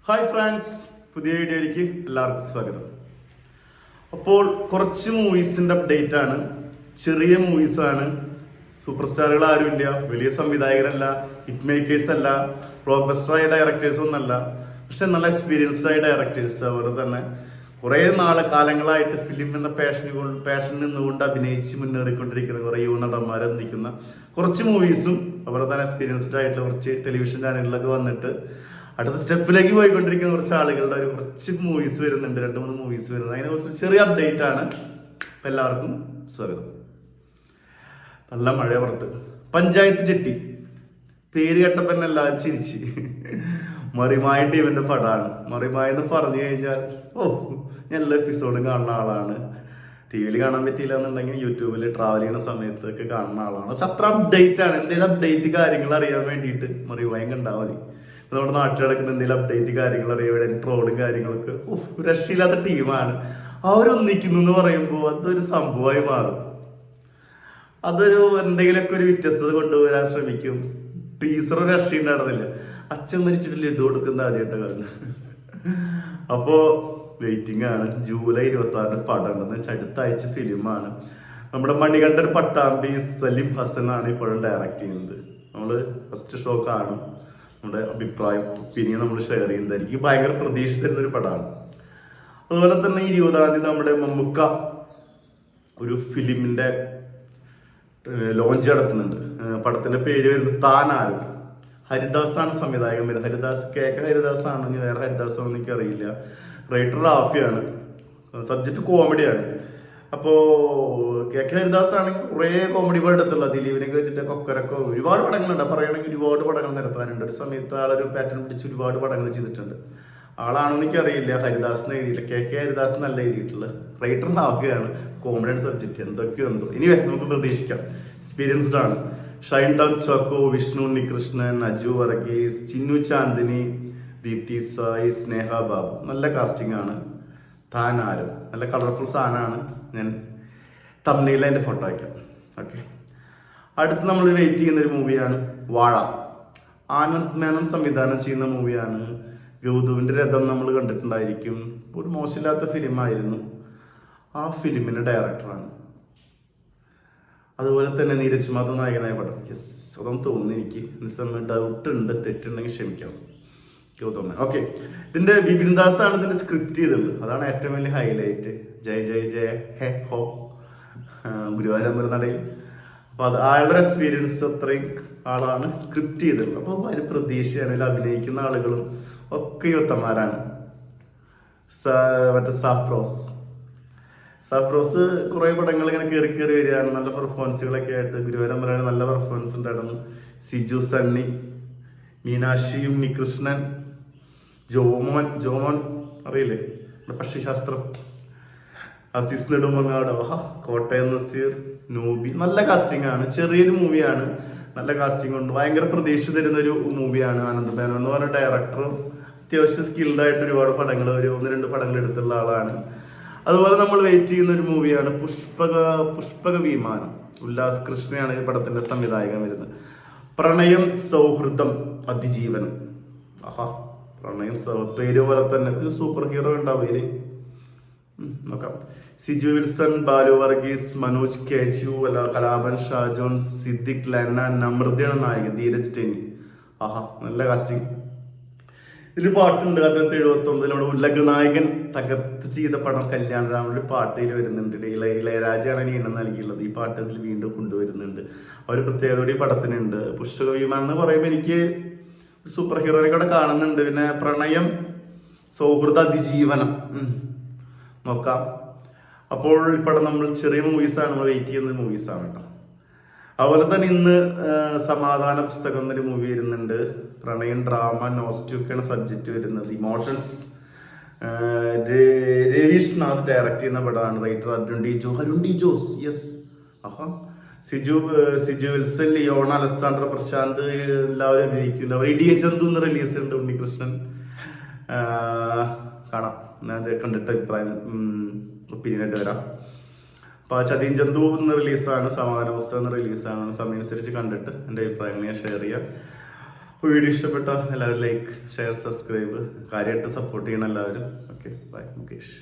Hi friends, പുതിയ വീഡിയോയിലേക്ക് എല്ലാവർക്കും സ്വാഗതം. അപ്പോൾ കുറച്ച് മൂവീസിന്റെ അപ്ഡേറ്റ് ആണ്. ചെറിയ മൂവീസാണ്. സൂപ്പർ സ്റ്റാറുകൾ ആരുമില്ല, വലിയ സംവിധായകരല്ല, ഹിറ്റ് മേക്കേഴ്സ് അല്ല, ബ്ലോക്ക് ബസ്റ്ററായ ഡയറക്ടേഴ്സ് ഒന്നല്ല. പക്ഷെ നല്ല എക്സ്പീരിയൻസ്ഡ് ആയ ഡയറക്ടേഴ്സ്. അതുപോലെ തന്നെ കുറേ കാലങ്ങളായിട്ട് ഫിലിം എന്ന പാഷനിൽ നിന്നുകൊണ്ട് അഭിനയിച്ച് മുന്നേറിക്കൊണ്ടിരിക്കുന്ന കുറേ യുവ നടന്മാർ ഒന്നിക്കുന്ന കുറച്ച് മൂവീസും അതുപോലെ തന്നെ എക്സ്പീരിയൻസ്ഡ് ആയിട്ടുള്ള കുറച്ച് ടെലിവിഷൻ ചാനലുകളിലൊക്കെ വന്നിട്ട് അടുത്ത സ്റ്റെപ്പിലേക്ക് പോയിക്കൊണ്ടിരിക്കുന്ന കുറച്ച് ആളുകളുടെ കുറച്ച് മൂവീസ് വരുന്നുണ്ട്. 2-3 മൂവീസ് വരുന്നത്. അതിനെ കുറിച്ച് ചെറിയ അപ്ഡേറ്റ് ആണ്. അപ്പം എല്ലാവർക്കും സ്വാഗതം. നല്ല മഴ പുറത്ത്. പഞ്ചായത്ത് ചെട്ടി പേര് കേട്ടപ്പോൾ തന്നെ എല്ലാവരും ചിരിച്ച്. മറിമായ ടീമിന്റെ പടമാണ്. മറിമായ എന്ന് പറഞ്ഞു കഴിഞ്ഞാൽ ഞാൻ എല്ലാ എപ്പിസോഡും കാണുന്ന ആളാണ്. ടി വിയിൽ കാണാൻ പറ്റിയില്ല എന്നുണ്ടെങ്കിൽ യൂട്യൂബിൽ ട്രാവൽ ചെയ്യുന്ന സമയത്തൊക്കെ കാണുന്ന ആളാണ്. പക്ഷെ അത്ര അപ്ഡേറ്റ് ആണ്. എന്തെങ്കിലും അപ്ഡേറ്റ് കാര്യങ്ങൾ അറിയാൻ വേണ്ടിയിട്ട് മറിവായം കണ്ടാൽ മതി. നമ്മുടെ നാട്ടിൽ നടക്കുന്ന എന്തെങ്കിലും അപ്ഡേറ്റ് കാര്യങ്ങൾ അറിയാൻ ട്രോളും കാര്യങ്ങളൊക്കെ രക്ഷയില്ലാത്ത ടീമാണ്. അവരൊന്നിക്കുന്നു എന്ന് പറയുമ്പോൾ അതൊരു സംഭവമായി മാറും. അതൊരു എന്തെങ്കിലുമൊക്കെ ഒരു വ്യത്യസ്തത കൊണ്ടുവരാൻ ശ്രമിക്കും. ടീച്ചർ രക്ഷയുണ്ടായിരുന്നില്ല. അച്ഛൻ മരിച്ചിട്ട് ലഡു കൊടുക്കുന്ന ആദ്യമായിട്ട് കാണുന്നത്. അപ്പോ വെയിറ്റിംഗ് ആണ്. ജൂലൈ 26 പടം ഉണ്ടെന്ന് അടുത്ത ആഴ്ച ഫിലിമാണ്. നമ്മുടെ മണികണ്ഠൻ പട്ടാമ്പി സലിം ഹസനാണ് ഇപ്പോഴും ഡയറക്റ്റ് ചെയ്യുന്നത്. നമ്മള് ഫസ്റ്റ് ഷോ കാണും. നമ്മുടെ അഭിപ്രായം പിന്നെ നമ്മൾ ഷെയർ ചെയ്യുന്നതായിരിക്കും. ഭയങ്കര പ്രതീക്ഷ തരുന്നൊരു പടമാണ്. അതുപോലെ തന്നെ 20-ാം തീയതി നമ്മുടെ മമ്മൂക്ക ഒരു ഫിലിമിന്റെ ലോഞ്ച് നടത്തുന്നുണ്ട്. പടത്തിന്റെ പേര് വരുന്നത് താനാരും. ഹരിദാസാണ് സംവിധായകൻ വരുന്നത്. ഹരിദാസ് ഹരിദാസ് ആണെങ്കിൽ വേറെ ഹരിദാസ് ആണെന്ന് എനിക്ക് അറിയില്ല. റൈറ്റർ റാഫിയാണ്. സബ്ജക്റ്റ് കോമഡിയാണ്. അപ്പോ ഹരിദാസ് ആണെങ്കിൽ കുറെ കോമഡി പടത്തുള്ള ദിലീപിനൊക്കെ വെച്ചിട്ട് കൊക്കരക്കോ ഒരുപാട് പടങ്ങളുണ്ട്. പറയുകയാണെങ്കിൽ ഒരുപാട് പടങ്ങൾ നിരത്താനുണ്ട്. ഒരു സമയത്ത് ആളൊരു പാറ്റേൺ പിടിച്ച് ഒരുപാട് പടങ്ങൾ ചെയ്തിട്ടുണ്ട്. ആളാണെന്ന് എനിക്ക് അറിയില്ല. ഹരിദാസ് എഴുതിയില്ല. ഹരിദാസ് നല്ല എഴുതിയിട്ടുള്ള റൈറ്റർ റാഫിയാണ്. കോമഡിയാണ് സബ്ജക്റ്റ്. എന്തൊക്കെയോ ഇനി നമുക്ക് പ്രതീക്ഷിക്കാം. എക്സ്പീരിയൻസ്ഡ് ആണ്. ഷൈൻ ടോം ചാക്കോ, വിഷ്ണു ഉണ്ണികൃഷ്ണൻ, അജു വർഗീസ്, ചിന്നു ചാന്ദിനി, ദീപ്തി സായി, സ്നേഹ ബാബു. നല്ല കാസ്റ്റിംഗ് ആണ്. താനാരും നല്ല കളർഫുൾ സാധനമാണ്. ഞാൻ തമ്മിൽ അതിന്റെ ഫോട്ടോ വയ്ക്കാം. ഓക്കെ, അടുത്ത് നമ്മൾ വെയിറ്റ് ചെയ്യുന്ന ഒരു മൂവിയാണ് വാഴ. ആനന്ദ് മേനോൻ സംവിധാനം ചെയ്യുന്ന മൂവിയാണ്. ഗൗതമിന്റെ രഥം നമ്മൾ കണ്ടിട്ടുണ്ടായിരിക്കും. ഒരു മോശമില്ലാത്ത ഫിലിമായിരുന്നു. ആ ഫിലിമിന്റെ ഡയറക്ടറാണ്. അതുപോലെ തന്നെ നീരജ് മാധവ് നായകനായ പടം. യെസ്, അതൊന്നും തോന്നുന്നു എനിക്ക്. ഡൗട്ട് ഉണ്ട്, തെറ്റുണ്ടെങ്കിൽ ക്ഷമിക്കാം. ഓക്കെ, ഇതിന്റെ വിപിൻ ദാസ് ആണ് ഇതിന്റെ സ്ക്രിപ്റ്റ് ചെയ്തിട്ടുള്ളത്. അതാണ് ഏറ്റവും വലിയ ഹൈലൈറ്റ്. ജയ ജയ ജയ ഹെ ഹോ ഗുരുവായൂർ നടയിൽ. അപ്പൊ അത് ആളുടെ എക്സ്പീരിയൻസ് അത്രയും ആളാണ് സ്ക്രിപ്റ്റ് ചെയ്തിട്ടുള്ളത്. അപ്പൊ അതിന് പ്രതീക്ഷയാണെങ്കിൽ അഭിനയിക്കുന്ന ആളുകളും ഒക്കെ യുദ്ധന്മാരാണ്. മറ്റേ സാഫ്രോസ് കുറെ പടങ്ങൾ ഇങ്ങനെ കയറി വരികയാണ്. നല്ല പെർഫോമൻസുകളൊക്കെ ആയിട്ട് ഗുരുവായൂർ നല്ല പെർഫോമൻസ് ഉണ്ടായിരുന്നു. സിജു സണ്ണി, മീനാക്ഷി ഉണ്ണികൃഷ്ണൻ, ജോമോൻ അറിയില്ലേ, പക്ഷിശാസ്ത്രം, അസീസ് നെടുമങ്ങാട്, കോട്ടയം നസീർ, നോബി. നല്ല കാസ്റ്റിംഗ് ആണ്. ചെറിയൊരു മൂവിയാണ്. നല്ല കാസ്റ്റിംഗ് ഉണ്ട്. ഭയങ്കര പ്രതീക്ഷ തരുന്ന ഒരു മൂവിയാണ്. ആനന്ദ് മേനോൻ എന്ന് പറഞ്ഞ ഡയറക്ടറും അത്യാവശ്യം സ്കിൽഡ് ആയിട്ട് ഒരുപാട് പടങ്ങൾ, ഒരു 1-2 പടങ്ങൾ എടുത്തുള്ള ആളാണ്. അതുപോലെ നമ്മൾ വെയിറ്റ് ചെയ്യുന്ന ഒരു മൂവിയാണ് പുഷ്പക വിമാനം. ഉല്ലാസ് കൃഷ്ണയാണ് ഈ പടത്തിന്റെ സംവിധായകൻ വരുന്നത്. പ്രണയം സൗഹൃദം അതിജീവനം. പ്രണയം പേര് പോലെ തന്നെ ഒരു സൂപ്പർ ഹീറോ ഉണ്ടാവും. നോക്കാം. സിജു വിൽസൺ, ബാലു വർഗീസ്, മനോജ് കേജു, കലാപൻ ഷാജോൺ, സിദ്ദിഖ് ലന്ന, നമ്രതയാണ് നായകൻ. ധീരജ് ടെനി. നല്ല കാസ്റ്റിംഗ്. ഇതിൽ പാട്ടുണ്ട്. 1979 നമ്മുടെ ഉലകനായകൻ തകർത്ത് ചെയ്ത പടം കല്യാണരാമന്റെ പാട്ടിൽ വരുന്നുണ്ട്. ഇളയരാജയാണ് ഈണം നൽകിയുള്ളത്. ഈ പാട്ട് ഇതിൽ വീണ്ടും കൊണ്ടുവരുന്നുണ്ട്. ഒരു പ്രത്യേകതയോടെ ഈ പടത്തിനുണ്ട്. പുഷ്പക വിമാനം എന്ന് പറയുമ്പോൾ എനിക്ക് സൂപ്പർ ഹീറോനെ കൂടെ കാണുന്നുണ്ട്. പിന്നെ പ്രണയം സൗഹൃദ അതിജീവനം നോക്കാം. അപ്പോൾ ഈ പടം നമ്മൾ ചെറിയ മൂവീസാണ്, നമ്മൾ വെയിറ്റ് ചെയ്യുന്ന മൂവീസാണ് കേട്ടോ. അതുപോലെ തന്നെ ഇന്ന് സമാധാന പുസ്തകം എന്നൊരു മൂവി വരുന്നുണ്ട്. പ്രണയം ഡ്രാമ നോസ്റ്റൊക്കെയാണ് സബ്ജക്റ്റ് വരുന്നത്. ഇമോഷൻസ്. രവീഷ് നാഥ് ഡയറക്ട് ചെയ്യുന്ന പടമാണ്. Writer Arun D Jose. Yes. Siju Wilson, Leon, Alexander Prashanth എല്ലാവരും അഭിനയിക്കുന്നു. ഇടിയ ചന്തു എന്ന് റിലീസ് ഉണ്ട്. ഉണ്ണികൃഷ്ണൻ കാണാം. ഞാൻ കണ്ടിട്ട് അഭിപ്രായം ഒപ്പീനിയനായിട്ട് വരാം. അപ്പോൾ ചതീൻ ചന്തു എന്ന് റിലീസാണ്. സമാധാന പുസ്തകം എന്ന് റിലീസാണ്. സമയമനുസരിച്ച് കണ്ടിട്ട് എൻ്റെ അഭിപ്രായങ്ങൾ ഞാൻ ഷെയർ ചെയ്യാം. വീഡിയോ ഇഷ്ടപ്പെട്ട എല്ലാവരും ലൈക്ക് ഷെയർ സബ്സ്ക്രൈബ് കാര്യമായിട്ട് സപ്പോർട്ട് ചെയ്യണം എല്ലാവരും. Okay bye Mukesh.